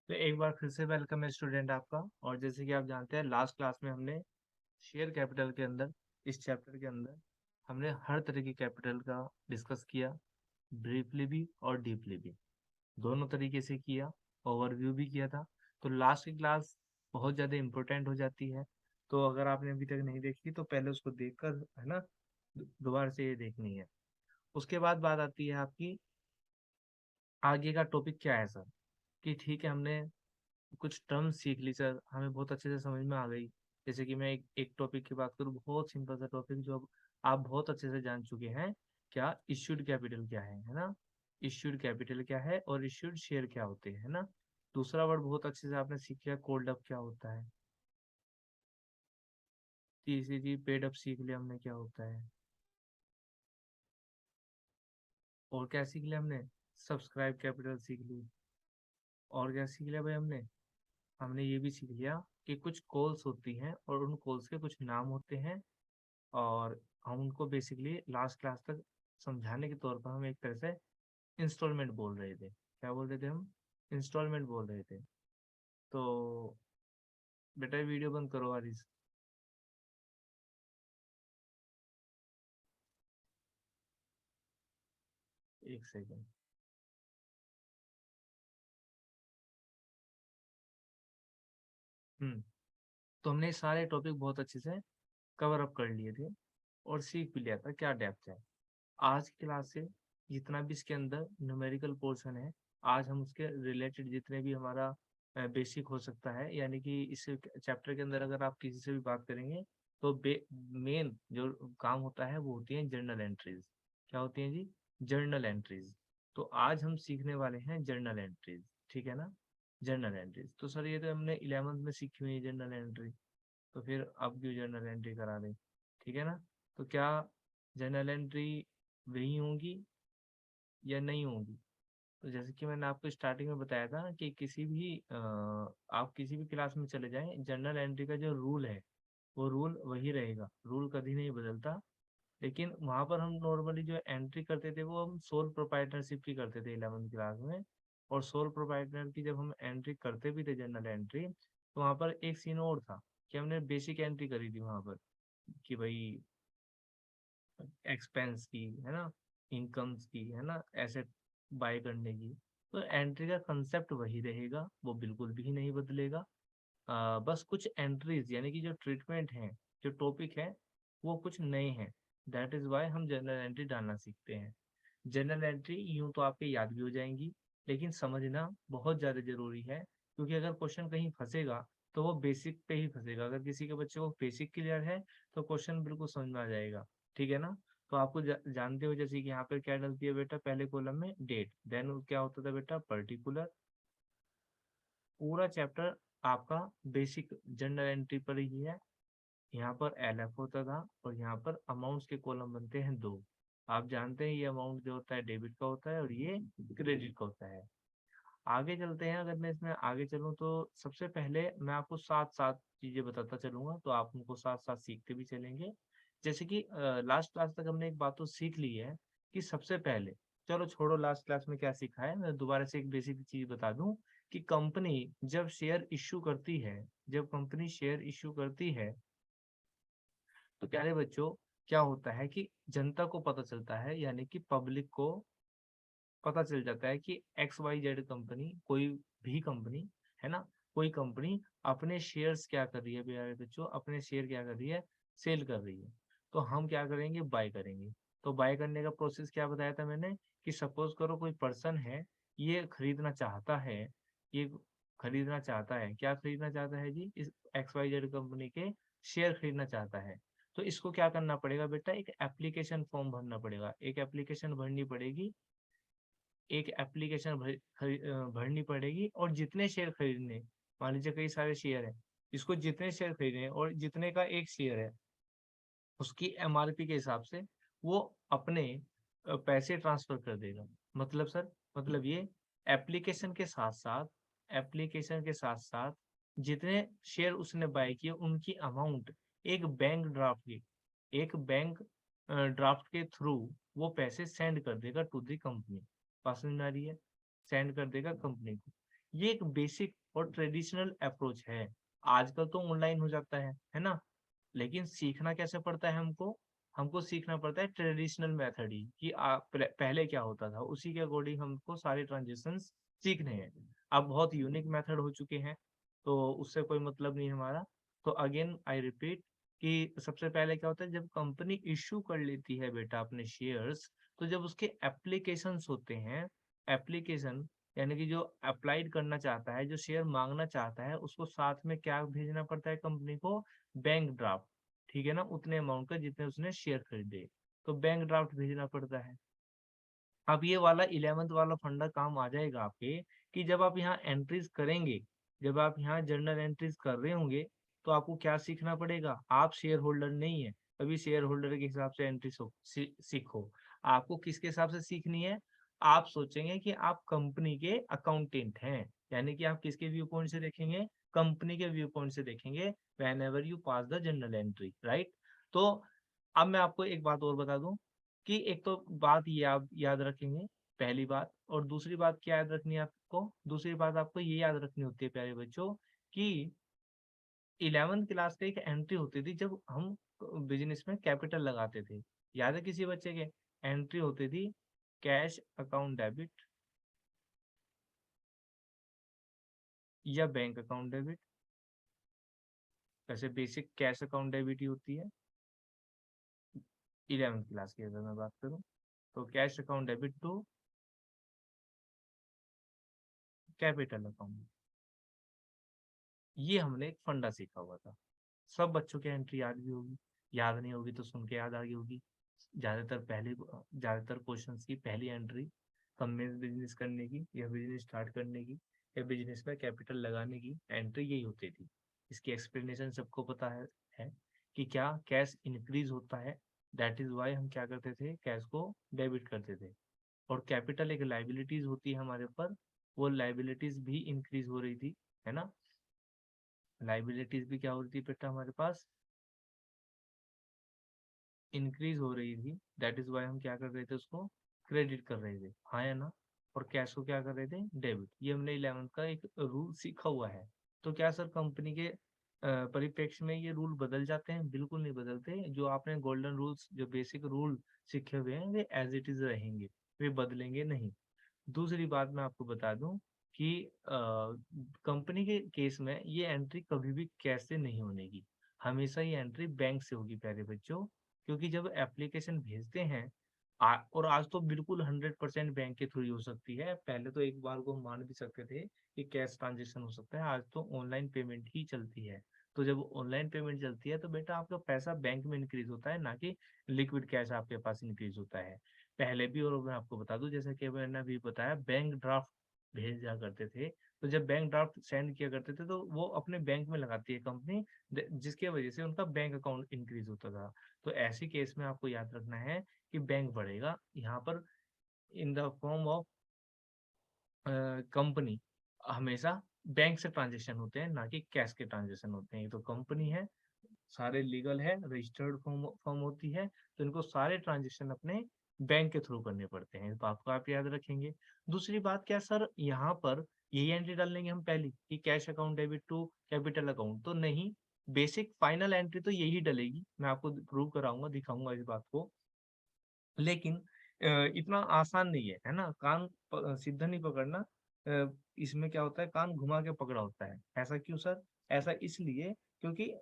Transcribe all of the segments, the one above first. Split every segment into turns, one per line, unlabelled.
तो एक बार फिर से वेलकम है स्टूडेंट आपका। और जैसे कि आप जानते हैं लास्ट क्लास में हमने शेयर कैपिटल के अंदर, इस चैप्टर के अंदर हमने हर तरह की कैपिटल का डिस्कस किया, ब्रीफली भी और डीपली भी, दोनों तरीके से किया। ओवरव्यू भी किया था। तो लास्ट की क्लास बहुत ज़्यादा इम्पोर्टेंट हो जाती है। तो अगर आपने अभी तक नहीं देखी तो पहले उसको देखकर, है ना, दोबारा से ये देखनी है। उसके बाद बात आती है आपकी आगे का टॉपिक क्या है सर। कि ठीक है, हमने कुछ टर्म सीख ली सर, हमें बहुत अच्छे से समझ में आ गई। जैसे कि मैं एक टॉपिक की बात करूँ, बहुत सिंपल सा टॉपिक जो अब आप बहुत अच्छे से जान चुके हैं। क्या इश्यूड कैपिटल क्या है ना। इश्यूड कैपिटल क्या है और इश्यूड शेयर क्या होते हैं, है ना। दूसरा वर्ड बहुत अच्छे से आपने सीख लिया, कोल्ड अप क्या होता है। तीसरी चीज पेड अप सीख लिया हमने क्या होता है। और क्या सीख लिया हमने, सब्सक्राइब कैपिटल सीख ली। और क्या सीख लिया भाई हमने, हमने ये भी सीख लिया कि कुछ कॉल्स होती हैं और उन कॉल्स के कुछ नाम होते हैं। और हम उनको बेसिकली लास्ट क्लास तक समझाने के तौर पर हम एक तरह से इंस्टॉलमेंट बोल रहे थे। क्या बोल रहे थे हम, इंस्टॉलमेंट बोल रहे थे। तो बेटा वीडियो बंद करो वारिस। एक सेकेंड। तो हमने सारे टॉपिक बहुत अच्छे से कवर अप कर लिए थे और सीख भी लिया था क्या डेप्थ है। आज की क्लास से जितना भी इसके अंदर न्यूमेरिकल पोर्शन है, आज हम उसके रिलेटेड जितने भी हमारा बेसिक हो सकता है, यानी कि इस चैप्टर के अंदर अगर आप किसी से भी बात करेंगे तो मेन जो काम होता है वो होती है जर्नल एंट्रीज। क्या होती हैं जी, जर्नल एंट्रीज। तो आज हम सीखने वाले हैं जर्नल एंट्रीज, ठीक है ना। जर्नल एंट्रीज तो सर ये तो हमने 11th में सीखी हुई है जर्नल एंट्री, तो फिर अब क्यों जर्नल एंट्री करा रहे, ठीक है ना। तो क्या जर्नल एंट्री वही होंगी या नहीं होंगी। तो जैसे कि मैंने आपको स्टार्टिंग में बताया था कि किसी भी आप किसी भी क्लास में चले जाएं, जर्नल एंट्री का जो रूल है वो रूल वही रहेगा, रूल कभी नहीं बदलता। लेकिन वहां पर हम नॉर्मली जो एंट्री करते थे वो हम सोल प्रोप्राइटरशिप की करते थे 11th क्लास में। और सोल प्रोप्राइटर की जब हम एंट्री करते भी थे जर्नल एंट्री, तो वहां पर एक सीन और था कि हमने बेसिक एंट्री करी थी वहां पर कि भाई एक्सपेंस की, है ना, इनकम्स की, है ना, एसेट बाय करने की। तो एंट्री का कंसेप्ट वही रहेगा, वो बिल्कुल भी नहीं बदलेगा। बस कुछ एंट्रीज यानी कि जो ट्रीटमेंट है, जो टॉपिक है, वो कुछ नए हैं। दैट इज वाई हम जनरल एंट्री डालना सीखते हैं। जनरल एंट्री यूं तो आपके याद भी हो जाएंगी, लेकिन समझना बहुत ज़्यादा जरूरी है, क्योंकि अगर क्वेश्चन कहीं फंसेगा तो वो बेसिक पे ही फंसेगा। अगर किसी के बच्चे को बेसिक क्लियर है तो क्वेश्चन बिल्कुल समझ में आ जाएगा, ठीक है ना। तो आपको जानते हो जैसे कि यहाँ पर क्या डलती है बेटा, पहले कॉलम में डेट, देन क्या होता था बेटा पर्टिकुलर। पूरा चैप्टर आपका बेसिक जनरल एंट्री पर ही है। यहाँ पर एलएफ होता था और यहाँ पर अमाउंट्स के कॉलम बनते हैं दो। आप जानते हैं ये अमाउंट जो होता है डेबिट का होता है और ये क्रेडिट का होता है। आगे चलते हैं, अगर मैं इसमें आगे चलूँ तो सबसे पहले मैं आपको साथ साथ चीजें बताता चलूंगा, तो आप उनको साथ साथ सीखते भी चलेंगे। जैसे कि लास्ट क्लास तक हमने एक बात तो सीख ली है कि सबसे पहले, चलो छोड़ो लास्ट क्लास में क्या सीखा है, मैं दोबारा से एक बेसिक चीज बता दूं कि कंपनी जब शेयर इश्यू करती है, जब कंपनी शेयर इश्यू करती है, तो प्यारे बच्चों क्या होता है कि जनता को पता चलता है, यानी कि पब्लिक को पता चल जाता है कि एक्स वाई जेड कंपनी, कोई भी कंपनी, है ना, कोई कंपनी अपने शेयर्स क्या कर रही है प्यारे बच्चों, अपने शेयर क्या कर रही है, सेल कर रही है। तो हम क्या करेंगे, बाय करेंगे। तो बाय करने का प्रोसेस क्या बताया था मैंने, कि सपोज करो कोई पर्सन है, ये खरीदना चाहता है, ये खरीदना चाहता है, क्या खरीदना चाहता है जी, इस एक्स वाई जेड कंपनी के शेयर खरीदना चाहता है। तो इसको क्या करना पड़ेगा बेटा, एक एप्लीकेशन फॉर्म भरना पड़ेगा, एक एप्लीकेशन भरनी पड़ेगी, एक एप्लीकेशन भरनी पड़ेगी। और जितने शेयर खरीदने, मान लीजिए कई सारे शेयर है, इसको जितने शेयर खरीदने और जितने का एक शेयर है, उसकी एमआरपी के हिसाब से वो अपने पैसे ट्रांसफर कर देगा। मतलब सर, मतलब ये एप्लीकेशन के साथ साथ, एप्लीकेशन के साथ साथ जितने शेयर उसने बाय किए उनकी अमाउंट एक बैंक ड्राफ्ट की, एक बैंक ड्राफ्ट के थ्रू वो पैसे सेंड कर देगा टू दी कंपनी। पास में आ रही है, सेंड कर देगा कंपनी को। ये एक बेसिक और ट्रेडिशनल अप्रोच है। आजकल तो ऑनलाइन हो जाता है ना? लेकिन सीखना कैसे पड़ता है हमको? हमको सीखना पड़ता है ट्रेडिशनल मेथड ही कि पहले क्या होता था, उसी के अकॉर्डिंग हमको सारे ट्रांज़ैक्शंस सीखने हैं। अब बहुत यूनिक मेथड हो चुके हैं, तो उससे कोई मतलब नहीं हमारा। तो अगेन आई रिपीट कि सबसे पहले क्या होता है, जब कंपनी इश्यू कर लेती है बेटा अपने शेयर्स, तो जब उसके एप्लीकेशंस होते हैं, एप्लीकेशन यानी कि जो अप्लाइड करना चाहता है, जो शेयर माँगना चाहता है, उसको साथ में क्या भेजना पड़ता है कंपनी को? बैंक ड्राफ्ट, ठीक है ना? उतने अमाउंट का जितने उसने शेयर खरीदे, तो बैंक ड्राफ्ट भेजना पड़ता है। अब ये वाला 11th वाला फंडा काम आ जाएगा आपके कि जब आप यहाँ एंट्रीज करेंगे, जब आप यहाँ जर्नल एंट्रीज कर रहे होंगे, तो आपको क्या सीखना पड़ेगा? आप शेयर होल्डर नहीं है, अभी शेयर होल्डर के हिसाब से एंट्री सीखो। आपको किसके हिसाब से सीखनी है? आप सोचेंगे कि आप कंपनी के अकाउंटेंट हैं, यानी कि आप किसके व्यू पॉइंट से देखेंगे? कंपनी के व्यू पॉइंट से देखेंगे when ever you pass the journal entry, right? तो अब मैं आपको एक बात और बता दूं कि एक तो बात ये आप याद रखेंगे, पहली बात। और दूसरी बात क्या याद रखनी है आपको? दूसरी बात आपको ये याद रखनी होती है प्यारे बच्चों कि 11th क्लास का एक एंट्री होती थी जब हम बिजनेस में कैपिटल लगाते थे। याद है किसी बच्चे के? एंट्री होती थी कैश अकाउंट डेबिट या बैंक अकाउंट डेबिट। वैसे बेसिक कैश अकाउंट डेबिट ही होती है 11th क्लास की अगर मैं बात करूं, तो cash account debit to capital account, ये हमने एक फंडा सीखा हुआ था। सब बच्चों की एंट्री याद भी होगी, याद नहीं होगी तो सुन के याद आ गई होगी। ज्यादातर क्वेश्चंस की पहली एंट्री कंपनी बिजनेस करने की या बिजनेस स्टार्ट करने की या बिजनेस में कैपिटल लगाने की एंट्री यही होती थी। इसकी एक्सप्लेनेशन सबको पता है कि क्या कैश इंक्रीज होता है, दैट इज वाई हम क्या करते थे, कैश को डेबिट करते थे। और कैपिटल एक लाइबिलिटीज होती है हमारे ऊपर, वो लाइबिलिटीज भी इंक्रीज हो रही थी, है ना? लाइबिलिटीज भी क्या हो रही थी बेटा हमारे पास? इंक्रीज हो रही थी, दैट इज वाई हम क्या कर रहे थे, उसको क्रेडिट कर रहे थे, हाँ या ना? और कैश को क्या कर रहे थे? डेबिट। ये हमने 11th का एक रूल सीखा हुआ है। तो क्या सर कंपनी के परिप्रेक्ष्य में ये रूल बदल जाते हैं? बिल्कुल नहीं बदलते। जो आपने गोल्डन रूल्स, जो बेसिक रूल सीखे हुए हैं, वे एज इट इज रहेंगे, वे बदलेंगे नहीं। दूसरी बात मैं आपको बता दूं कि कंपनी के केस में ये एंट्री कभी भी कैश से नहीं होने की, हमेशा ये एंट्री बैंक से होगी प्यारे बच्चों। क्योंकि जब एप्लीकेशन भेजते हैं और आज तो बिल्कुल 100% बैंक के थ्रू ही हो सकती है, पहले तो एक बार को हम मान भी सकते थे कि कैश ट्रांजेक्शन हो सकता है, आज तो ऑनलाइन पेमेंट ही चलती है। तो जब ऑनलाइन पेमेंट चलती है तो बेटा आपका पैसा बैंक में इंक्रीज होता है, ना कि लिक्विड कैश आपके पास इंक्रीज होता है। पहले भी, और मैं आपको बता दूं जैसा कि मैंने अभी बताया, बैंक ड्राफ्ट भेजा करते थे। तो जब बैंक ड्राफ्ट सेंड किया करते थे तो वो अपने बैंक में लगाती है कंपनी, जिसके वजह से उनका बैंक अकाउंट इंक्रीज होता था। तो ऐसी केस में आपको याद रखना है कि बैंक बढ़ेगा यहाँ पर in the form of company. हमेशा बैंक से ट्रांजेक्शन होते हैं, ना कि कैश के ट्रांजेक्शन होते हैं। ये तो कंपनी है, सारे लीगल है, रजिस्टर्ड फॉर्म होती है, तो इनको सारे ट्रांजेक्शन अपने बैंक के थ्रू करने पड़ते हैं। तो आपको आप याद रखेंगे। दूसरी बात क्या सर, यहाँ पर यही एंट्री डाल लेंगे हम पहली कि cash account debit to capital account? तो नहीं, बेसिक फाइनल एंट्री तो यही डलेगी। मैं आपको प्रूव कराऊंगा, दिखाऊंगा इस बात को। लेकिन इतना आसान नहीं है ना? कान सीधा नहीं पकड़ना। इसमें क्या होता है, कान घुमा के पकड़ा होता है। ऐसा क्यों सर? ऐसा इसलिए क्योंकि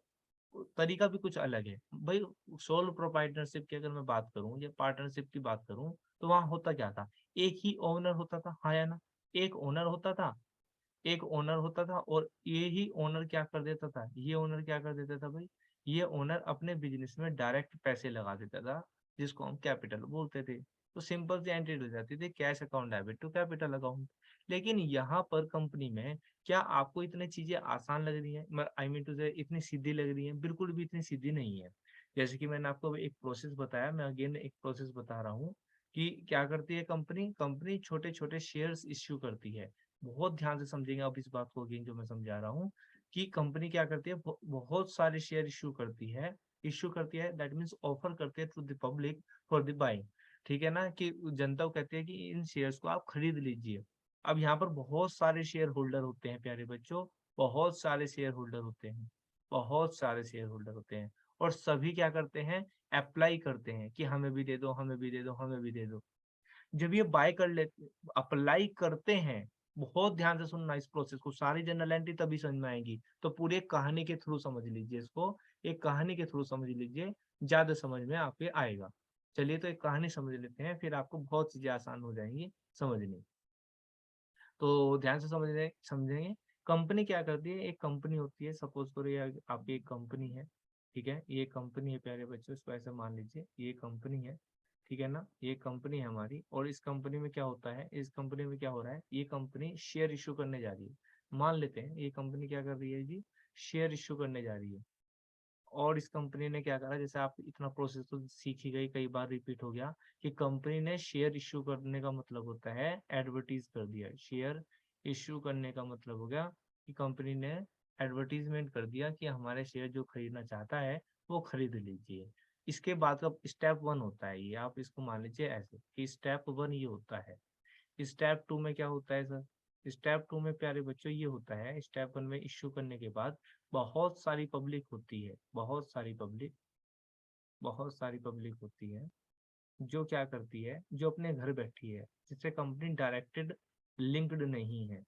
तरीका भी कुछ अलग है भाई। सोल प्रोप्राइटरशिप की अगर मैं बात करूं या पार्टनरशिप की बात करूं, तो वहां होता क्या था? एक ही ओनर होता था, हाँ या ना? एक ओनर होता था, एक ओनर होता था, और ये ही ओनर क्या कर देता था, ये ओनर क्या कर देता था भाई, ये ओनर अपने बिजनेस में डायरेक्ट पैसे लगा देता था, जिसको हम कैपिटल बोलते थे। तो सिंपल सी एंट्री हो जाती थी, cash account debit to capital account. लेकिन यहाँ पर कंपनी में क्या आपको इतनी चीजें आसान लग रही है, आई मीन टू से इतनी सीधी लग रही है? बिल्कुल भी इतनी सीधी नहीं है। जैसे कि मैंने आपको एक प्रोसेस बताया, मैं अगेन एक प्रोसेस बता रहा हूँ कि क्या करती है कंपनी। कंपनी छोटे छोटे शेयर्स इश्यू करती है। बहुत ध्यान से समझेंगे आप इस बात को, अगेन जो मैं समझा रहा हूँ कि कंपनी क्या करती है, बहुत सारे शेयर इश्यू करती है, दैट मीन्स ऑफर करती है to the public for the buying. ठीक है ना? कि जनता को कहती है कि इन शेयर्स को आप खरीद लीजिए। अब यहाँ पर बहुत सारे शेयर होल्डर होते हैं प्यारे बच्चों, बहुत सारे शेयर होल्डर होते हैं, बहुत सारे शेयर होल्डर होते हैं, और सभी क्या करते हैं, अप्लाई करते हैं कि हमें भी दे दो, हमें भी दे दो, हमें भी दे दो। जब ये बाय कर लेते, अप्लाई करते हैं, बहुत ध्यान से सुनना इस प्रोसेस को, सारी जनरल एंट्री तभी समझ में आएगी। तो पूरी एक कहानी के थ्रू समझ लीजिए इसको, एक कहानी के थ्रू समझ लीजिए, ज्यादा समझ में आपके आएगा। चलिए तो एक कहानी समझ लेते हैं, फिर आपको बहुत चीजें आसान हो जाएंगी समझनी। तो ध्यान से समझेंगे। कंपनी क्या करती है, एक कंपनी होती है, सपोज करो ये आपकी एक कंपनी है, ठीक है, ये कंपनी है प्यारे बच्चों, इसको ऐसे मान लीजिए ये कंपनी है, ठीक है ना, ये कंपनी है हमारी, और इस कंपनी में क्या होता है, इस कंपनी में क्या हो रहा है, ये कंपनी शेयर इशू करने जा रही है। मान लेते हैं ये कंपनी क्या कर रही है जी, शेयर इशू करने जा रही है। और इस कंपनी ने क्या करा, जैसे आप इतना प्रोसेस तो सीख ही गई, कई बार रिपीट हो गया, कि कंपनी ने शेयर इश्यू करने का मतलब होता है एडवर्टीज कर दिया। शेयर इश्यू करने का मतलब हो गया कि कंपनी ने एडवर्टीजमेंट कर दिया कि हमारे शेयर जो खरीदना चाहता है वो खरीद लीजिए। इसके बाद का स्टेप वन होता है, ये आप इसको मान लीजिए ऐसे कि स्टेप वन ये होता है। स्टेप टू में क्या होता है सर, स्टेप टू में प्यारे बच्चों ये होता है, स्टेप वन में इश्यू करने के बाद बहुत सारी पब्लिक होती है, बहुत सारी पब्लिक होती है, जो क्या करती है, जो अपने घर बैठी है, जिससे कंपनी डायरेक्टेड लिंक्ड नहीं है,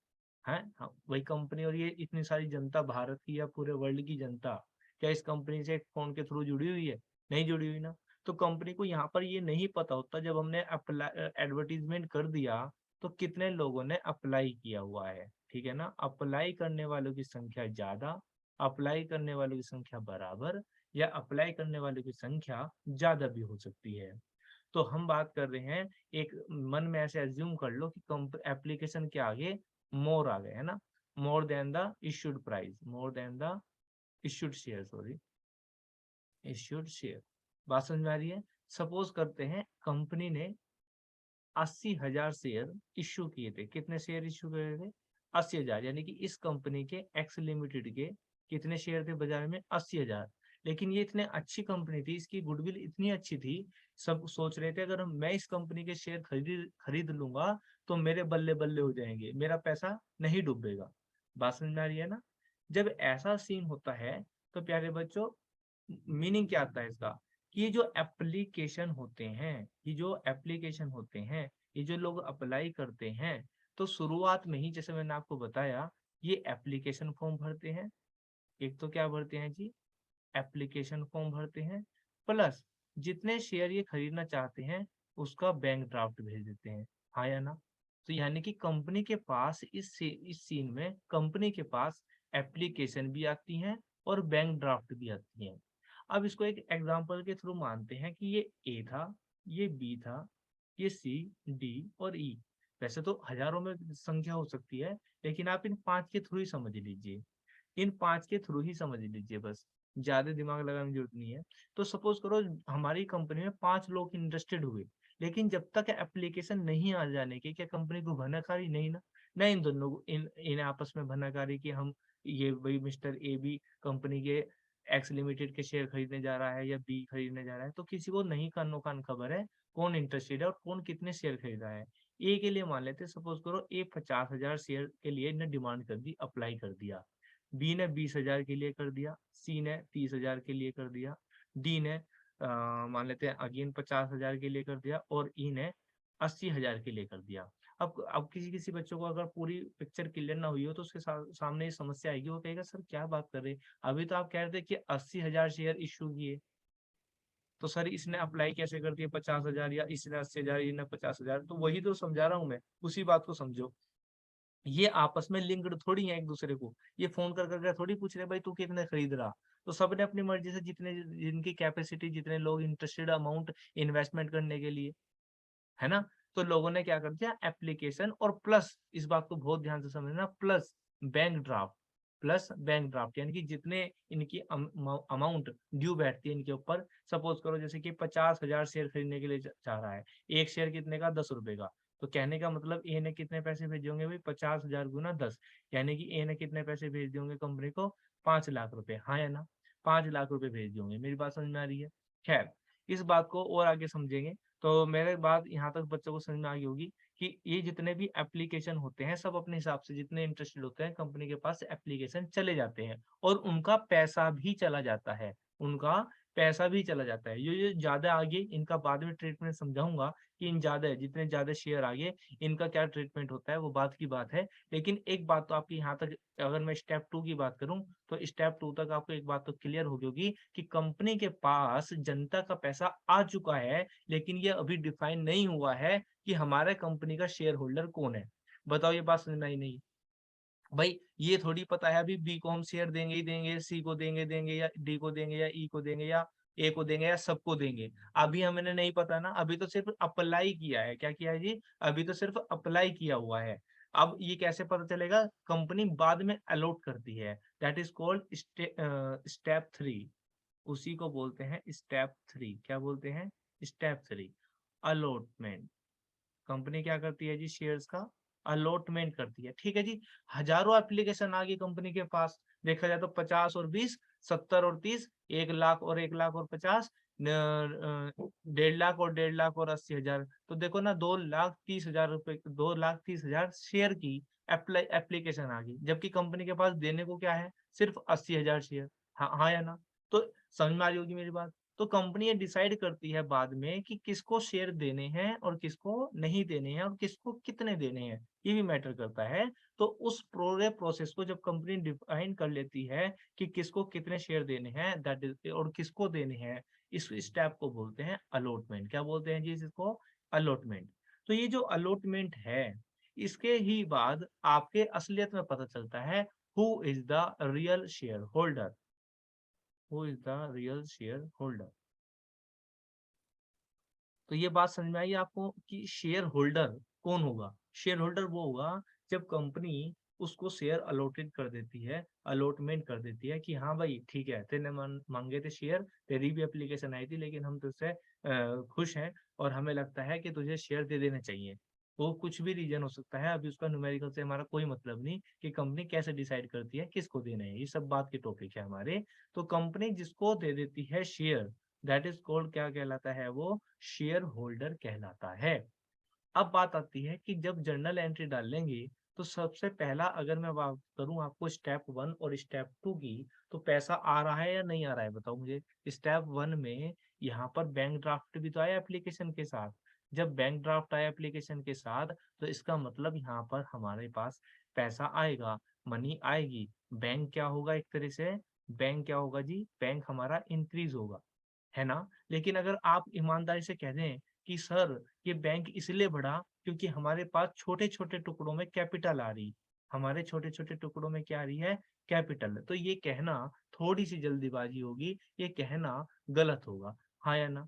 हाँ, वही कंपनी, और ये इतनी सारी जनता, भारत की या पूरे वर्ल्ड की जनता, क्या इस कंपनी से फोन के थ्रू जुड़ी हुई है, नहीं जुड़ी हुई ना। तो कंपनी को यहाँ पर ये नहीं पता होता, जब हमने अप्लाई एडवर्टीजमेंट कर दिया तो कितने लोगों ने अप्लाई किया हुआ है, ठीक है ना, अप्लाई करने वालों की संख्या ज्यादा, अप्लाई करने वालों की संख्या बराबर, या अप्लाई करने वालों की संख्या ज्यादा भी हो सकती है। तो हम बात कर रहे हैं, एक मन में ऐसे एज्यूम कर लो कि एप्लीकेशन के आगे मोर आ गए, है ना, more than the issued price, more than the issued share, sorry, issued share. बात समझ में आ रही है। सपोज करते हैं कंपनी ने 80,000 शेयर इश्यू किए थे, कितने शेयर इश्यू करे थे, 80,000, यानी कि इस कंपनी के एक्स लिमिटेड के कितने शेयर थे बाजार में, 80,000। लेकिन ये इतने अच्छी कंपनी थी, इसकी गुडविल इतनी अच्छी थी, सब सोच रहे थे अगर मैं इस कंपनी के शेयर खरीद खरीद लूंगा तो मेरे बल्ले बल्ले हो जाएंगे, मेरा पैसा नहीं डूबेगा। बात समझ में आ रही है ना। जब ऐसा सीन होता है तो प्यारे बच्चों, मीनिंग क्या आता है इसका, कि ये जो एप्लीकेशन होते हैं, ये जो एप्लीकेशन होते हैं, ये जो लोग अप्लाई करते हैं, तो शुरुआत में ही जैसे मैंने आपको बताया, ये एप्लीकेशन फॉर्म भरते हैं। एक तो क्या भरते हैं जी, एप्लीकेशन फॉर्म भरते हैं, प्लस जितने शेयर ये खरीदना चाहते हैं उसका बैंक ड्राफ्ट भेज देते हैं, हाँ या ना। तो यानी कि कंपनी के पास इस सीन में कंपनी के पास एप्लीकेशन भी आती हैं और बैंक ड्राफ्ट भी आती हैं। अब इसको एक एग्जांपल के थ्रू मानते हैं कि ये ए था, ये बी था, ये सी, डी और ई। वैसे तो हजारों में संख्या हो सकती है, लेकिन आप इन पांच के थ्रू ही समझ लीजिए, इन पांच के थ्रू ही समझ लीजिए, बस ज्यादा दिमाग लगाने की जरूरत नहीं है। तो सपोज करो हमारी कंपनी में 5 लोग इंटरेस्टेड हुए, लेकिन जब तक एप्लीकेशन नहीं आ जाने की, क्या कंपनी को भनाकारी नहीं ना, ना इन दोनों को इन आपस में भनाकारी कि हम ये वही मिस्टर ए बी कंपनी के एक्स लिमिटेड के शेयर खरीदने जा रहा है या बी खरीदने जा रहा है, तो किसी को नहीं कानो कान खबर है कौन इंटरेस्टेड है और कौन कितने शेयर खरीद रहा है। ए के लिए मान लेते, सपोज करो ए 50,000 शेयर के लिए ने डिमांड कर दी, अप्लाई कर दिया, बी ने 20,000 के लिए कर दिया, सी ने 30,000 के लिए कर दिया, डी ने मान लेते हैं अगेन 50,000 के लिए कर दिया, और ई ने 80,000 के लिए कर दिया। अब किसी किसी बच्चों को अगर पूरी पिक्चर क्लियर ना हुई हो तो उसके सामने ये समस्या आएगी, वो कहेगा सर क्या बात कर रहे हैं, अभी तो आप कह रहे थे कि 80,000 शेयर इश्यू किए, तो सर इसने अप्लाई कैसे कर दिया 50,000, या इसने 80,000, इसने 50,000, तो वही तो समझा रहा हूँ मैं, उसी बात को समझो। ये आपस में लिंक्ड थोड़ी है एक दूसरे को, ये फोन कर करके थोड़ी पूछ रहे भाई तू कितने खरीद रहा। तो सबने अपनी मर्जी से, जितने जिनकी कैपेसिटी, जितने लोग इंटरेस्टेड अमाउंट इन्वेस्टमेंट करने के लिए, है ना, तो लोगों ने क्या कर दिया, एप्लीकेशन और प्लस, इस बात को बहुत ध्यान से समझना, plus bank draft, plus bank draft, यानी कि जितने इनकी अमाउंट ड्यू बैठती है इनके ऊपर, सपोज करो जैसे कि 50,000 शेयर खरीदने के लिए चाह रहा है, एक शेयर कितने का, 10 रुपए का, तो कहने का मतलब ए ने कितने पैसे भेजे होंगे भाई, 50,000 गुना 10, यानी कि ए ने कितने पैसे भेज दिए होंगे कंपनी को, 5 लाख रुपए, हाँ या ना, 5 लाख रुपए भेज दिए होंगे। मेरी बात समझ में आ रही है। खैर, इस बात को और आगे समझेंगे। तो मेरे बात यहाँ तक बच्चों को समझ में आ गई होगी कि ये जितने भी एप्लीकेशन होते हैं सब अपने हिसाब से जितने इंटरेस्टेड होते हैं कंपनी के पास एप्लीकेशन चले जाते हैं और उनका पैसा भी चला जाता है, उनका पैसा भी चला जाता है। ये ज्यादा आगे इनका बाद में ट्रीटमेंट समझाऊंगा कि इन ज्यादा जितने ज्यादा शेयर आगे इनका क्या ट्रीटमेंट होता है, वो बात की बात है। लेकिन एक बात तो आपकी यहाँ तक, अगर मैं स्टेप 2 की बात करूं तो स्टेप 2 तक आपको एक बात तो क्लियर हो गई होगी कि कंपनी के पास जनता का पैसा आ चुका है, लेकिन ये अभी डिफाइन नहीं हुआ है कि हमारे कंपनी का शेयर होल्डर कौन है। बताओ ये बात समझ में आई नहीं? भाई ये थोड़ी पता है अभी बी को हम शेयर देंगे ही देंगे, सी को देंगे या डी को देंगे या ई को देंगे या ए को देंगे या सबको देंगे। अभी हमें नहीं पता ना, अभी तो सिर्फ अप्लाई किया है। क्या किया है जी? अभी तो सिर्फ अप्लाई किया हुआ है। अब ये कैसे पता चलेगा? कंपनी बाद में अलॉट करती है, दैट इज कॉल्ड स्टेप 3। उसी को बोलते हैं स्टेप 3। क्या बोलते हैं? Step 3, allotment. कंपनी क्या करती है जी? शेयर्स का अलॉटमेंट करती है। ठीक है जी। हजारों एप्लीकेशन आ गई कंपनी के पास, देखा जाए तो 50 और 20, 70 और 30, 1 लाख और 1 लाख और 50, 1.5 लाख और 1.5 लाख और 80 हजार। तो देखो ना, 2,30,000 रुपए, 2,30,000 शेयर की एप्लीकेशन आ गई, जबकि कंपनी के पास देने को क्या है? सिर्फ 80,000 शेयर। हाँ हाँ या ना? तो समझ में आ रही होगी मेरी बात। तो कंपनी ये डिसाइड करती है बाद में कि किसको शेयर देने हैं और किसको नहीं देने हैं और किसको कितने देने हैं, ये भी मैटर करता है। तो उस पूरे प्रोसेस को जब कंपनी डिफाइन कर लेती है कि किसको कितने शेयर देने हैं, दैट इज, और किसको देने हैं, इस स्टेप को बोलते हैं अलॉटमेंट। क्या बोलते हैं जी इसको? अलॉटमेंट। तो ये जो अलॉटमेंट है, इसके ही बाद आपके असलियत में पता चलता है who is the real share holder. Who is the real share holder. तो ये बात समझ में आई आपको कि शेयर होल्डर कौन होगा? शेयर होल्डर वो होगा जब कंपनी उसको शेयर अलॉटेड कर देती है, अलॉटमेंट कर देती है कि हाँ भाई ठीक है, तेने मांगे थे शेयर, तेरी भी एप्लीकेशन आई थी, लेकिन हम तुझसे खुश हैं और हमें लगता है कि तुझे शेयर दे देने चाहिए। वो कुछ भी रीजन हो सकता है, अभी उसका न्यूमेरिकल से हमारा कोई मतलब नहीं कि कंपनी कैसे डिसाइड करती है किसको देना है, ये सब बात के टॉपिक है हमारे। तो कंपनी जिसको दे देती है शेयर, दैट इज कॉल्ड, क्या कहलाता है वो? शेयर होल्डर कहलाता है। अब बात आती है कि जब जर्नल एंट्री डालेंगे तो सबसे पहला अगर मैं बात करूं आपको स्टेप 1 और स्टेप 2 की, तो पैसा आ रहा है या नहीं आ रहा है बताओ मुझे? स्टेप 1 में यहाँ पर बैंक ड्राफ्ट भी तो आया एप्लीकेशन के साथ। जब बैंक ड्राफ्ट आया एप्लीकेशन के साथ, तो इसका मतलब यहाँ पर हमारे पास पैसा आएगा, मनी आएगी। बैंक क्या होगा एक तरह से? बैंक क्या होगा जी? बैंक हमारा इंक्रीज होगा, है ना? लेकिन अगर आप ईमानदारी से कह दें कि सर ये बैंक इसलिए बढ़ा क्योंकि हमारे पास छोटे छोटे टुकड़ों में कैपिटल आ रही, हमारे छोटे छोटे टुकड़ों में क्या आ रही है? कैपिटल। तो ये कहना थोड़ी सी जल्दीबाजी होगी, ये कहना गलत होगा। हाँ या ना?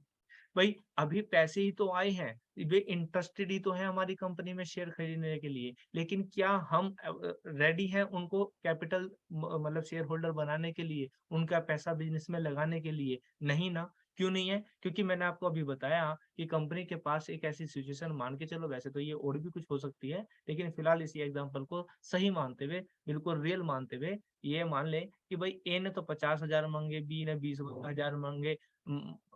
भाई अभी पैसे ही तो आए हैं, वे इंटरेस्टेड ही तो है हमारी कंपनी में शेयर खरीदने के लिए, लेकिन क्या हम रेडी हैं उनको कैपिटल मतलब शेयर होल्डर बनाने के लिए, उनका पैसा बिजनेस में लगाने के लिए? नहीं ना। क्यों नहीं है? क्योंकि मैंने आपको अभी बताया कि कंपनी के पास एक ऐसी सिचुएशन मान के चलो, वैसे तो ये और भी कुछ हो सकती है, लेकिन फिलहाल इसी एग्जांपल को सही मानते हुए, बिल्कुल रियल मानते हुए, ये मान ले कि भाई ए ने तो 50,000 मांगे, बी ने 20,000 मांगे,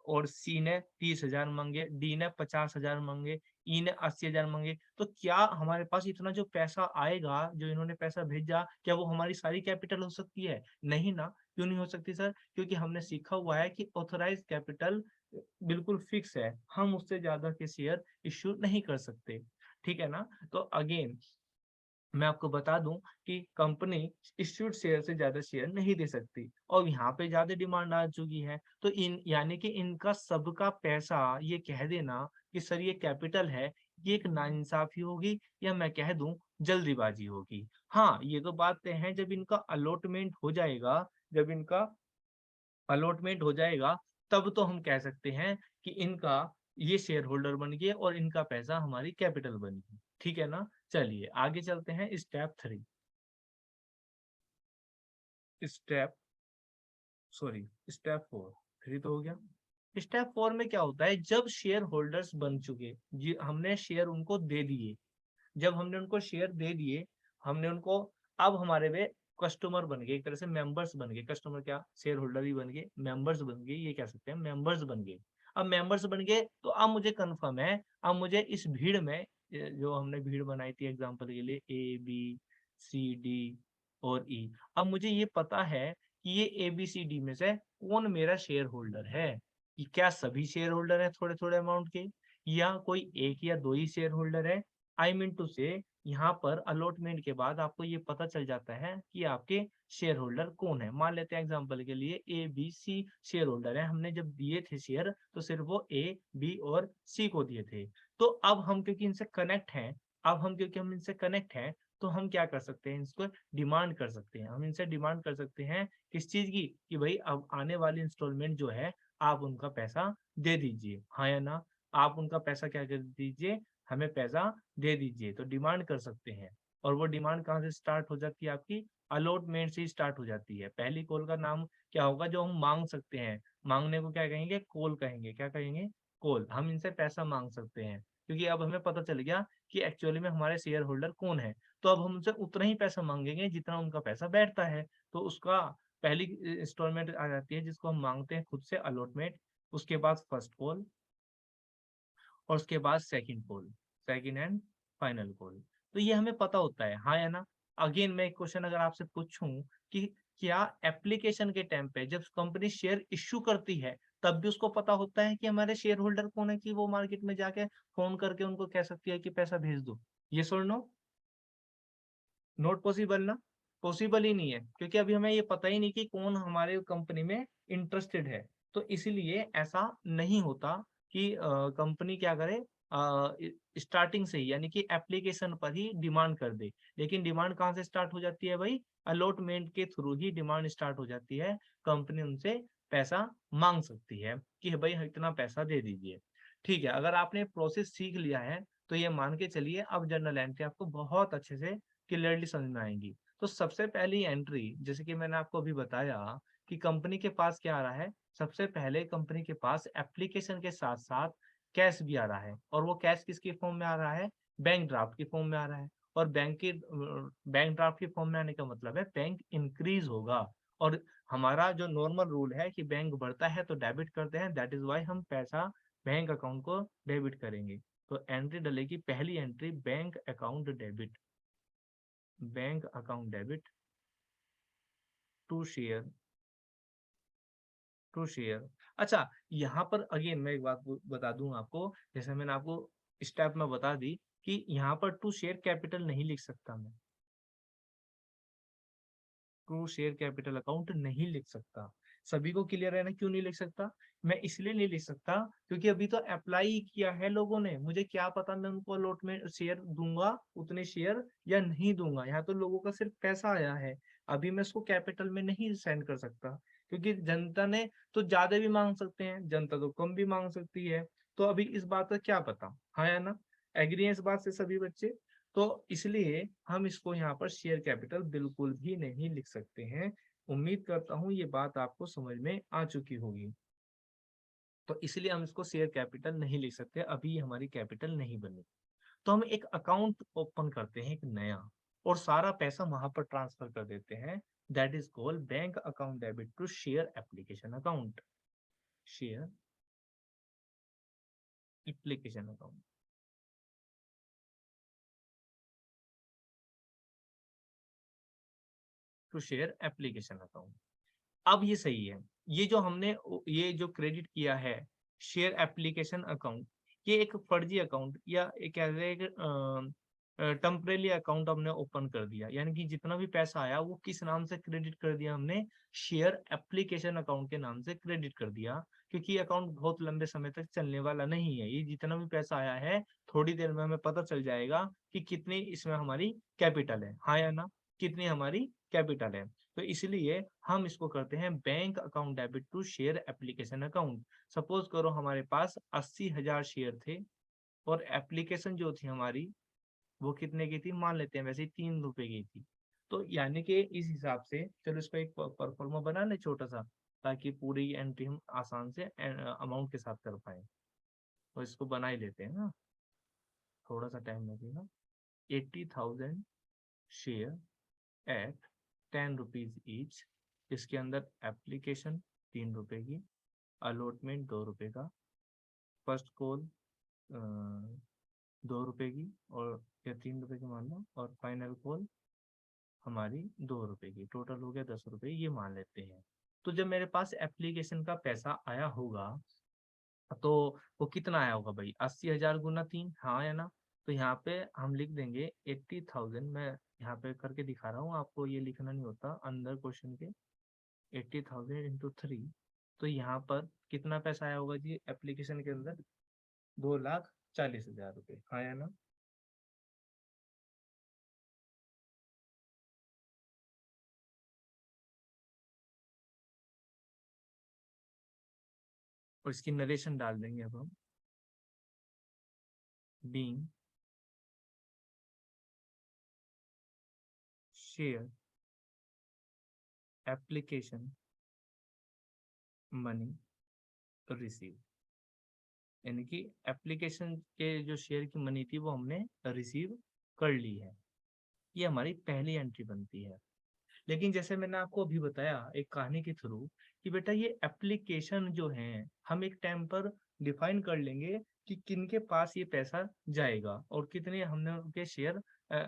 और सी ने 30,000 मांगे, डी ने 50,000 मांगे, ई ने 80,000 मांगे। तो क्या हमारे पास इतना जो पैसा आएगा, जो इन्होंने पैसा भेजा, क्या वो हमारी सारी कैपिटल हो सकती है? नहीं ना। क्यों नहीं हो सकती सर? क्योंकि हमने सीखा हुआ है कि ऑथराइज कैपिटल बिल्कुल फिक्स है, हम उससे ज्यादा के शेयर इश्यू नहीं कर सकते। ठीक है ना? तो अगेन मैं आपको बता दूं कि कंपनी इश्यूड शेयर से ज्यादा शेयर नहीं दे सकती, और यहाँ पे ज्यादा डिमांड आ चुकी है, तो इन यानी कि इनका सबका पैसा ये कह देना कि सर ये कैपिटल है, ये एक नाइंसाफी होगी, या मैं कह दूं जल्दीबाजी होगी। हाँ ये तो बातें हैं, जब इनका अलॉटमेंट हो जाएगा, जब इनका अलॉटमेंट हो जाएगा, तब तो हम कह सकते हैं कि इनका ये शेयर होल्डर बन गए और इनका पैसा हमारी कैपिटल बन गई। ठीक है ना? चलिए आगे चलते हैं स्टेप 3। Step sorry step 4। 3 तो हो गया। स्टेप 4 में क्या होता है? जब शेयर होल्डर्स बन चुके, जी हमने शेयर उनको दे दिए, जब हमने उनको शेयर दे दिए, हमने उनको, अब हमारे वे कस्टमर बन गए, एक तरह से मेंबर्स बन गए। कस्टमर क्या, शेयर होल्डर ही बन गए, मेंबर्स बन गए, ये कह सकते हैं मेंबर्स बन गए। अब मेंबर्स बन गए तो अब मुझे कंफर्म है, अब मुझे इस भीड़ में जो हमने भीड़ बनाई थी एग्जाम्पल के लिए ABCD और E। अब मुझे ये पता है कि ये ABCD में से कौन मेरा शेयर होल्डर है, कि क्या सभी शेयर होल्डर है थोड़े थोड़े अमाउंट के, या कोई एक या दो ही शेयर होल्डर है। आई मीन टू से यहाँ पर अलॉटमेंट के बाद आपको ये पता चल जाता है कि आपके शेयर होल्डर कौन है। मान लेते हैं एग्जांपल के लिए ABC शेयर होल्डर है, हमने जब दिए थे शेयर तो सिर्फ वो A, B और C को दिए थे। तो अब हम क्योंकि इनसे कनेक्ट हैं, तो हम क्या कर सकते हैं, इसको डिमांड कर सकते हैं। हम इनसे डिमांड कर सकते हैं किस चीज की, कि भाई अब आने वाली इंस्टॉलमेंट जो है आप उनका पैसा दे दीजिए, हाँ या ना। आप उनका पैसा क्या कर दीजिए, हमें पैसा दे दीजिए, तो डिमांड कर सकते हैं। और वो डिमांड कहाँ से स्टार्ट हो जाती है, आपकी अलॉटमेंट से ही स्टार्ट हो जाती है। पहली कॉल का नाम क्या होगा, जो हम मांग सकते हैं, मांगने को क्या कहेंगे, कॉल कहेंगे। क्या कहेंगे, कॉल। हम इनसे पैसा मांग सकते हैं, क्योंकि अब हमें पता चल गया कि एक्चुअली में हमारे शेयर होल्डर कौन है। तो अब हम उनसे उतना ही पैसा मांगेंगे जितना उनका पैसा बैठता है। तो उसका पहली इंस्टॉलमेंट आ जाती है जिसको हम मांगते हैं खुद से, अलॉटमेंट। उसके बाद फर्स्ट कॉल, और उसके बाद second call, second and final call. तो ये हमें पता होता है, हाँ या ना। अगेन मैं एक क्वेश्चन अगर आपसे पूछूं कि क्या एप्लीकेशन के टाइम पे जब कंपनी शेयर इश्यू करती है तब भी उसको पता होता है कि हमारे शेयर होल्डर कौन है, कि वो मार्केट में जाके फोन करके उनको कह सकती है कि पैसा भेज दो? ये सुन नो, नॉट पॉसिबल ना, पॉसिबल ही नहीं है, क्योंकि अभी हमें ये पता ही नहीं कि कौन हमारे कंपनी में इंटरेस्टेड है। तो इसीलिए ऐसा नहीं होता कि कंपनी क्या करे, स्टार्टिंग से ही, यानी कि एप्लीकेशन पर ही डिमांड कर दे। लेकिन डिमांड कहाँ से स्टार्ट हो जाती है भाई, अलॉटमेंट के थ्रू ही डिमांड स्टार्ट हो जाती है। कंपनी उनसे पैसा मांग सकती है कि भाई इतना पैसा दे दीजिए। ठीक है, अगर आपने प्रोसेस सीख लिया है तो ये मान के चलिए अब जर्नल एंट्री आपको बहुत अच्छे से क्लियरली समझ में आएंगी। तो सबसे पहली एंट्री, जैसे कि मैंने आपको अभी बताया कि कंपनी के पास क्या आ रहा है, सबसे पहले कंपनी के पास एप्लीकेशन के साथ साथ कैश भी आ रहा है। और वो कैश किसकी फॉर्म में आ रहा है, बैंक ड्राफ्ट की फॉर्म में आ रहा है। और बैंक ड्राफ्ट की फॉर्म में आने का मतलब है बैंक इंक्रीज होगा। और हमारा जो नॉर्मल रूल है कि बैंक बढ़ता है तो डेबिट करते हैं, दैट इज वाई हम पैसा बैंक अकाउंट को डेबिट करेंगे। तो एंट्री डलेगी, पहली entry bank account debit, bank account debit to share, to share. अच्छा, यहाँ पर अगेन मैं एक बात बता दूं आपको, जैसे मैंने आपको स्टेप में बता दी कि यहाँ पर टू शेयर कैपिटल नहीं लिख सकता मैं, टू शेयर कैपिटल अकाउंट नहीं लिख सकता। सभी को क्लियर है ना, क्यों नहीं लिख सकता? मैं इसलिए नहीं लिख सकता क्योंकि अभी तो अप्लाई किया है लोगों ने, मुझे क्या पता मैं उनको अलॉटमेंट शेयर दूंगा उतने शेयर या नहीं दूंगा। यहाँ तो लोगों का सिर्फ पैसा आया है, अभी मैं उसको कैपिटल में नहीं सेंड कर सकता, क्योंकि जनता ने तो ज्यादा भी मांग सकते हैं, जनता तो कम भी मांग सकती है। तो अभी इस बात का क्या पता, हाँ या ना। एग्री है इस बात से सभी बच्चे? तो इसलिए हम इसको यहाँ पर शेयर कैपिटल बिल्कुल भी नहीं लिख सकते हैं। उम्मीद करता हूँ ये बात आपको समझ में आ चुकी होगी। तो इसलिए हम इसको शेयर कैपिटल नहीं लिख सकते, अभी हमारी कैपिटल नहीं बनी। तो हम एक अकाउंट ओपन करते हैं एक नया, और सारा पैसा वहां पर ट्रांसफर कर देते हैं। That is called bank account debit to share application account, share application account, to share application account. अब ये सही है, ये जो हमने ये जो क्रेडिट किया है शेयर एप्लीकेशन अकाउंट, ये एक फर्जी अकाउंट या एक टेम्परेरी अकाउंट हमने ओपन कर दिया। यानी कि जितना भी पैसा आया वो किस नाम से क्रेडिट कर दिया हमने, शेयर एप्लीकेशन अकाउंट के नाम से क्रेडिट कर दिया। क्योंकि अकाउंट बहुत लंबे समय तक चलने वाला नहीं है, ये जितना भी पैसा आया है थोड़ी देर में हमें पता चल जाएगा कि कितनी इसमें हमारी कैपिटल है, हाँ या ना, कितनी हमारी कैपिटल है। तो इसलिए हम इसको करते हैं bank account debit to share application account. Suppose करो हमारे पास 80,000 शेयर थे, और एप्लीकेशन जो थी हमारी वो कितने की थी, मान लेते हैं वैसे 3 रुपए की थी। तो यानी कि इस हिसाब से चलो इसका एक परफॉर्मा बना ले छोटा सा, ताकि पूरी एंट्री हम आसान से अमाउंट के साथ कर पाए। तो इसको बना ही लेते हैं ना, थोड़ा सा टाइम लगेगा। 80,000 शेयर एट 10 रुपीज ईच। इसके अंदर एप्लीकेशन 3 रुपए की, अलॉटमेंट 2 रुपए का, फर्स्ट कॉल 2 रुपए की, और या 3 रुपए की मान लो, और फाइनल कॉल हमारी 2 रुपए की, टोटल हो गया 10 रुपए, ये मान लेते हैं। तो जब मेरे पास एप्लीकेशन का पैसा आया होगा, तो वो कितना आया होगा भाई, 80,000 गुना 3, हाँ या ना? तो यहाँ पे हम लिख देंगे 80,000, मैं यहाँ पे करके दिखा रहा हूँ आपको, ये लिखना नहीं होता अंदर क्वेश्चन के, 80,000 इंटू 3। तो यहाँ पर कितना पैसा आया होगा जी एप्लीकेशन के अंदर, 2,40,000 रुपये, हाँ या ना? और इसकी नरेशन डाल देंगे अब हम, being share application money receive, यानी कि एप्लीकेशन के जो शेयर की मनी थी वो हमने रिसीव कर ली है। ये हमारी पहली एंट्री बनती है। लेकिन जैसे मैंने आपको अभी बताया एक कहानी के थ्रू, कि बेटा ये एप्लीकेशन जो है हम एक टाइम पर डिफाइन कर लेंगे कि किनके पास ये पैसा जाएगा और कितने हमने उनके शेयर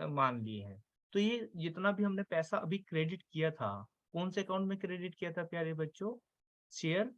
मान लिए हैं। तो ये जितना भी हमने पैसा अभी क्रेडिट किया था, कौन से अकाउंट में क्रेडिट किया था प्यारे बच्चों, शेयर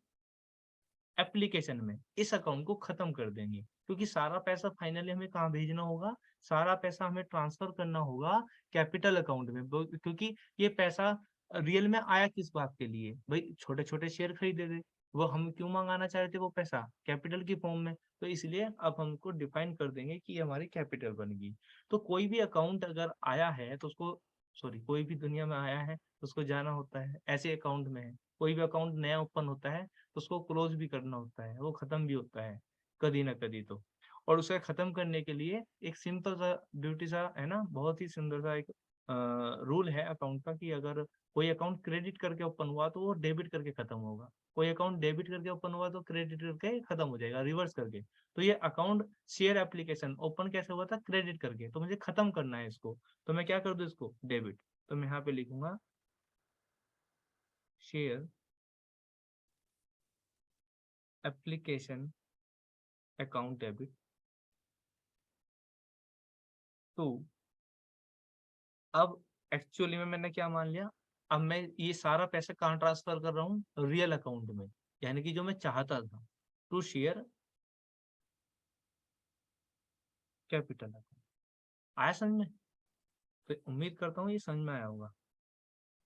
एप्लीकेशन में, इस अकाउंट को खत्म कर देंगे, क्योंकि सारा पैसा फाइनली हमें कहाँ भेजना होगा, सारा पैसा हमें ट्रांसफर करना होगा कैपिटल अकाउंट में। क्योंकि ये पैसा रियल में आया किस बात के लिए भाई, छोटे छोटे शेयर खरीदे थे, वो हम क्यों मंगाना चाह रहे थे वो पैसा, कैपिटल की फॉर्म में। तो इसलिए अब हमको डिफाइन कर देंगे कि ये हमारी कैपिटल बनेगी। तो कोई भी अकाउंट अगर आया है तो उसको, सॉरी, कोई भी दुनिया में आया है तो उसको जाना होता है, ऐसे अकाउंट में है, कोई भी अकाउंट नया ओपन होता है तो उसको क्लोज भी करना होता है, वो खत्म भी होता है कभी ना कभी तो। और उसे खत्म करने के लिए एक सिंपल सा ब्यूटी सा है ना, बहुत ही सुंदर सा एक रूल है अकाउंट का, कि अगर कोई अकाउंट क्रेडिट करके ओपन हुआ तो वो डेबिट करके खत्म होगा, कोई अकाउंट डेबिट करके ओपन हुआ तो क्रेडिट करके खत्म हो जाएगा, रिवर्स करके। तो ये अकाउंट शेयर एप्लीकेशन ओपन कैसे हुआ था, क्रेडिट करके, तो मुझे खत्म करना है इसको, तो मैं क्या कर दूं इसको, डेबिट। तो मैं यहाँ पे लिखूंगा share application account debit to. अब एक्चुअली में मैंने क्या मान लिया, अब मैं ये सारा पैसा कहाँ ट्रांसफर कर रहा हूँ, रियल अकाउंट में, यानी कि जो मैं चाहता था, टू शेयर कैपिटल अकाउंट। आया समझ में? तो उम्मीद करता हूँ ये समझ में आया होगा,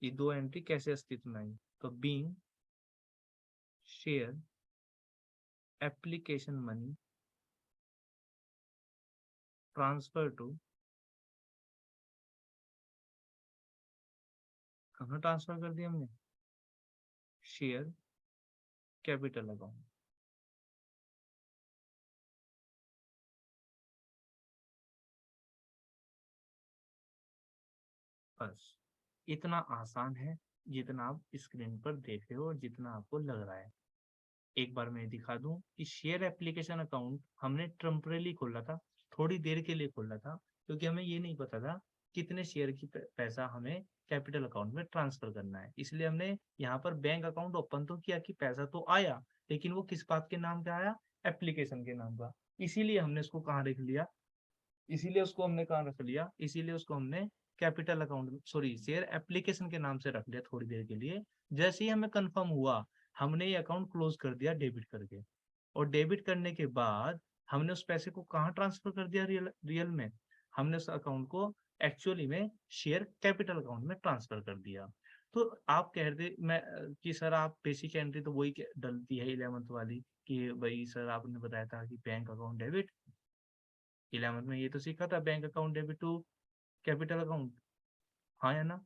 ये दो एंट्री कैसे अस्तित्व में आई। तो being share application money transfer to, कहाँ ट्रांसफर कर दिया हमने, शेयर कैपिटल अकाउंट। बस इतना आसान है जितना आप स्क्रीन पर देख रहे हो और जितना आपको लग रहा है। एक बार मैं दिखा दूं कि शेयर एप्लीकेशन अकाउंट हमने टेम्परेली खोला था, थोड़ी देर के लिए खोला था, क्योंकि हमें ये नहीं पता था कितने शेयर की पैसा हमें कैपिटल अकाउंट में ट्रांसफर करना है। इसलिए हमने यहाँ पर बैंक अकाउंट ओपन तो किया कि पैसा तो आया, लेकिन वो किस बात के नाम पे आया, एप्लीकेशन के नाम का। इसीलिए हमने इसको कहाँ रख लिया, इसीलिए उसको हमने कहाँ रख लिया, इसीलिए उसको हमने capital account, sorry, share application के नाम से रख लिया थोड़ी देर के लिए। जैसे ही हमें कंफर्म हुआ, हमने ये अकाउंट क्लोज कर दिया डेबिट करके। और डेबिट करने के बाद हमने उस पैसे को कहाँ ट्रांसफर कर दिया, रियल रियल में, हमने उस अकाउंट को एक्चुअली में शेयर कैपिटल अकाउंट में ट्रांसफर कर दिया। तो आप कह रहे थे मैं कि सर आप बेसिक एंट्री तो वही डलती है 11th वाली, कि भाई सर आपने बताया था कि बैंक अकाउंट डेबिट, 11th में ये तो सीखा था, bank account debit to capital account, हाँ या ना?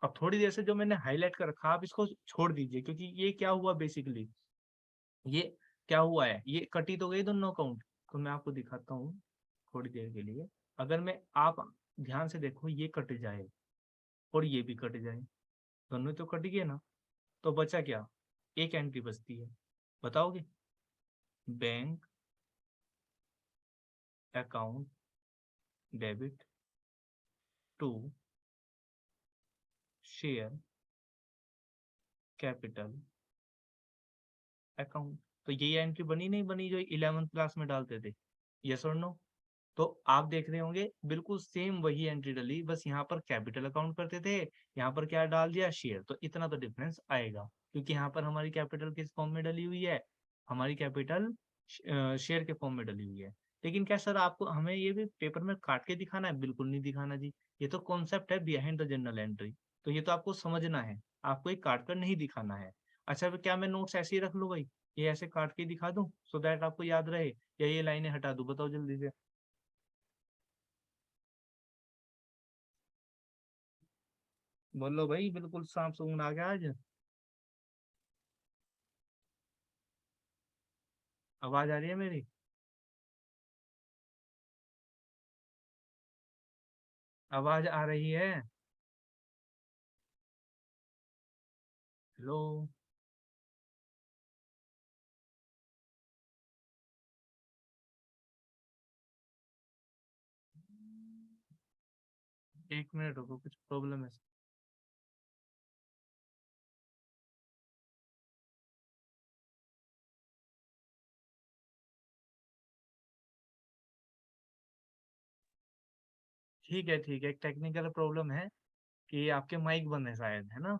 अब थोड़ी देर से जो मैंने हाईलाइट कर रखा आप इसको छोड़ दीजिए, क्योंकि ये क्या हुआ बेसिकली, ये क्या हुआ है, ये कटी तो गई दोनों अकाउंट। तो मैं आपको दिखाता हूँ थोड़ी देर के लिए, अगर मैं, आप ध्यान से देखो, ये कट जाए और ये भी कट जाए, दोनों तो कट गए ना, तो बचा क्या, एक एंट्री बचती है, बताओगे, bank account debit to share capital account. तो ये एंट्री बनी नहीं बनी जो 11th क्लास में डालते थे, यस और नो? तो आप देख रहे होंगे बिल्कुल सेम वही एंट्री डली, बस यहाँ पर कैपिटल अकाउंट करते थे, यहाँ पर क्या डाल दिया, शेयर। तो इतना तो डिफरेंस आएगा, क्योंकि यहाँ पर हमारी कैपिटल किस फॉर्म में डली हुई है, हमारी कैपिटल शेयर के फॉर्म में डली हुई है। लेकिन क्या सर आपको हमें ये भी पेपर में काट के दिखाना है? बिल्कुल नहीं दिखाना जी, ये तो कॉन्सेप्ट है बिहाइंड द जनरल एंट्री, तो ये तो आपको समझना है, आपको ये काट कर नहीं दिखाना है। अच्छा फिर क्या मैं नोट्स ऐसे ही रख लूँ भाई, ये ऐसे काट के दिखा दूं सो दैट आपको याद रहे, या ये लाइनें हटा दूं? बताओ जल्दी से। बोलो भाई, बिल्कुल सांप सूंघ आ गया आज। आवाज आ रही है मेरी? आवाज आ रही है? हेलो? 1 मिनट रुको, कुछ प्रॉब्लम है। ठीक है, एक टेक्निकल प्रॉब्लम है कि आपके माइक बंद है शायद, है ना?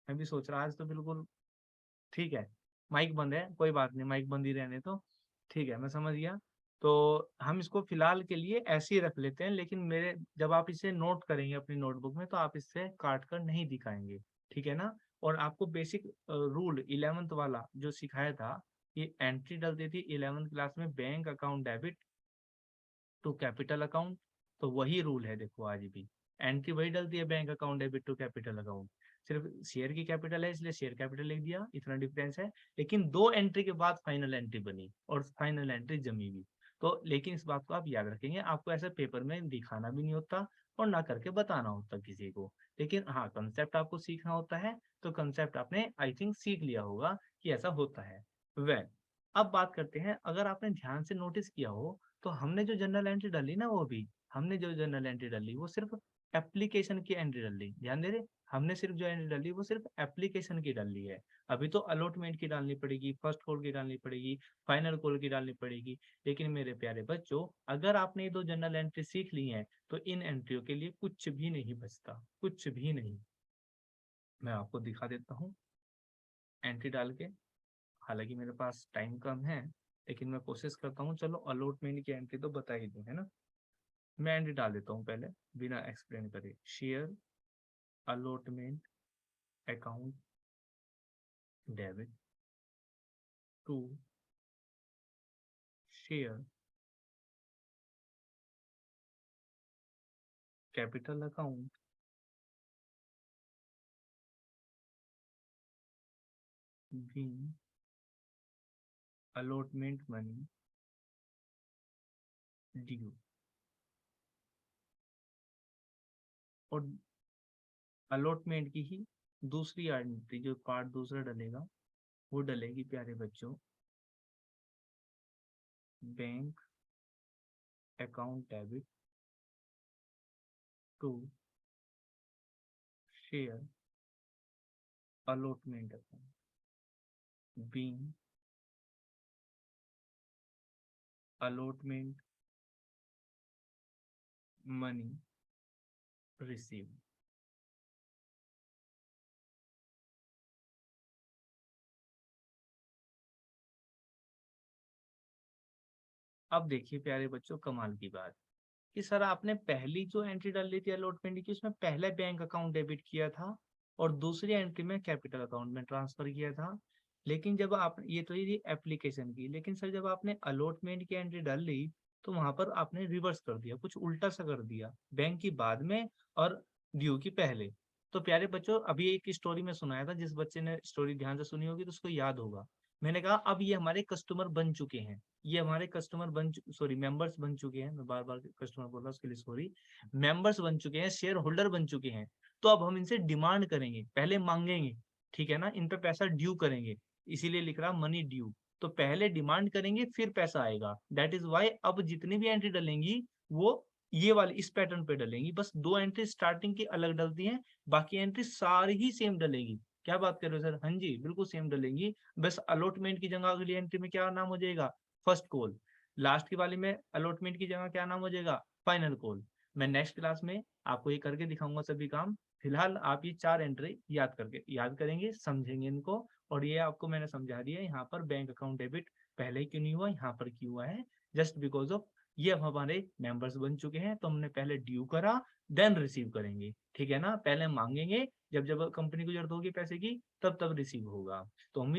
मैं भी सोच रहा आज तो बिल्कुल ठीक है। माइक बंद है, कोई बात नहीं, माइक बंद ही रहने तो। ठीक है, मैं समझ गया। तो हम इसको फिलहाल के लिए ऐसे ही रख लेते हैं, लेकिन मेरे जब आप इसे नोट करेंगे अपनी नोटबुक में तो आप इससे काट कर नहीं दिखाएंगे, ठीक है ना? और आपको बेसिक रूल 11th वाला जो सिखाया था, ये एंट्री डलती थी 11th क्लास में, bank account debit to capital account. तो वही रूल है देखो आज भी, एंट्री वही डलती है, bank account debit to capital account. सिर्फ शेयर की कैपिटल है इसलिए शेयर कैपिटल लिख दिया, इतना डिफरेंस है। लेकिन दो एंट्री के बाद फाइनल एंट्री बनी और फाइनल एंट्री जमी भी। तो लेकिन इस बात को आप याद रखेंगे, आपको ऐसे पेपर में दिखाना भी नहीं होता और ना करके बताना होता किसी को। लेकिन हाँ, कंसेप्ट आपको सीखना होता है, तो कंसेप्ट आपने आई थिंक सीख लिया होगा कि ऐसा होता है। वह अब बात करते हैं, अगर आपने ध्यान से नोटिस किया हो तो हमने जो जनरल एंट्री डाली ना, वो भी हमने जो जनरल एंट्री डाली वो सिर्फ एप्लीकेशन की एंट्री डाली, ध्यान दे रहे? हमने सिर्फ जो एंट्री डाली वो सिर्फ एप्लीकेशन की डाली है। अभी तो अलॉटमेंट की डालनी पड़ेगी, फर्स्ट कॉल की डालनी पड़ेगी, फाइनल कॉल की डालनी पड़ेगी। लेकिन मेरे प्यारे बच्चों, अगर आपने ये दो जनरल एंट्री सीख ली हैं तो इन एंट्रियों के लिए कुछ भी नहीं बचता, कुछ भी नहीं। मैं आपको दिखा देता हूँ एंट्री डाल के, हालांकि मेरे पास टाइम कम है, लेकिन मैं कोशिश करता हूँ। चलो अलॉटमेंट की एंट्री तो बता ही दूं, है ना? मैं एंट्री डाल देता हूँ पहले, बिना एक्सप्लेन करे। Share allotment account debit to share capital account being allotment money due. और अलॉटमेंट की ही दूसरी एंट्री, जो पार्ट दूसरा डलेगा, वो डलेगी प्यारे बच्चों, bank account debit to share allotment account being allotment money receive. अब देखिए प्यारे बच्चों, कमाल की बात कि सर आपने पहली जो एंट्री डाल ली थी अलॉटमेंट की, उसमें पहले बैंक अकाउंट डेबिट किया था और दूसरी एंट्री में कैपिटल अकाउंट में ट्रांसफर किया था। लेकिन जब आप ये तो ये एप्लीकेशन की, लेकिन सर जब आपने अलॉटमेंट की एंट्री डाल ली तो वहां पर आपने रिवर्स कर दिया, कुछ उल्टा सा कर दिया, बैंक की बाद में और ड्यू की पहले। तो प्यारे बच्चों, अभी एक स्टोरी में सुनाया था, जिस बच्चे ने स्टोरी ध्यान से सुनी होगी तो उसको याद होगा। मैंने कहा अब ये हमारे कस्टमर बन चुके हैं, ये हमारे कस्टमर बन, सॉरी मेंबर्स बन चुके हैं, मैं बार बार कस्टमर बोल रहा हूँ उसके लिए सॉरी। मेंबर्स बन चुके हैं, शेयर होल्डर बन चुके हैं। तो अब हम इनसे डिमांड करेंगे, पहले मांगेंगे, ठीक है ना, इन पे पैसा ड्यू करेंगे, इसीलिए लिख रहा मनी ड्यू। तो पहले डिमांड करेंगे फिर पैसा आएगा, दैट इज वाई अब जितनी भी एंट्री डलेंगी वो ये वाली इस पैटर्न पे डलेंगी, बस दो एंट्री स्टार्टिंग की अलग डलती हैं, बाकी एंट्री सारी ही सेम डलेगी। क्या बात कर रहे हो सर? हाँ जी, बिल्कुल सेम डलेंगी। बस अलॉटमेंट की जगह अगली एंट्री में क्या नाम हो जाएगा, फर्स्ट कॉल। लास्ट की वाली में अलॉटमेंट की जगह क्या नाम हो जाएगा, फाइनल कॉल। मैं नेक्स्ट क्लास में आपको ये करके दिखाऊंगा सभी काम। फिलहाल आप ये 4 एंट्री याद करेंगे, समझेंगे इनको। और ये आपको मैंने समझा दिया यहाँ पर बैंक अकाउंट डेबिट पहले क्यों नहीं हुआ, यहाँ पर क्यों हुआ है, जस्ट बिकॉज ऑफ ये अब हमारे मेंबर्स बन चुके हैं, तो हमने पहले ड्यू करा, देन रिसीव करेंगे, ठीक है ना। पहले मांगेंगे, जब जब कंपनी को जरूरत होगी पैसे की, तब तब रिसीव होगा। तो उम्मीद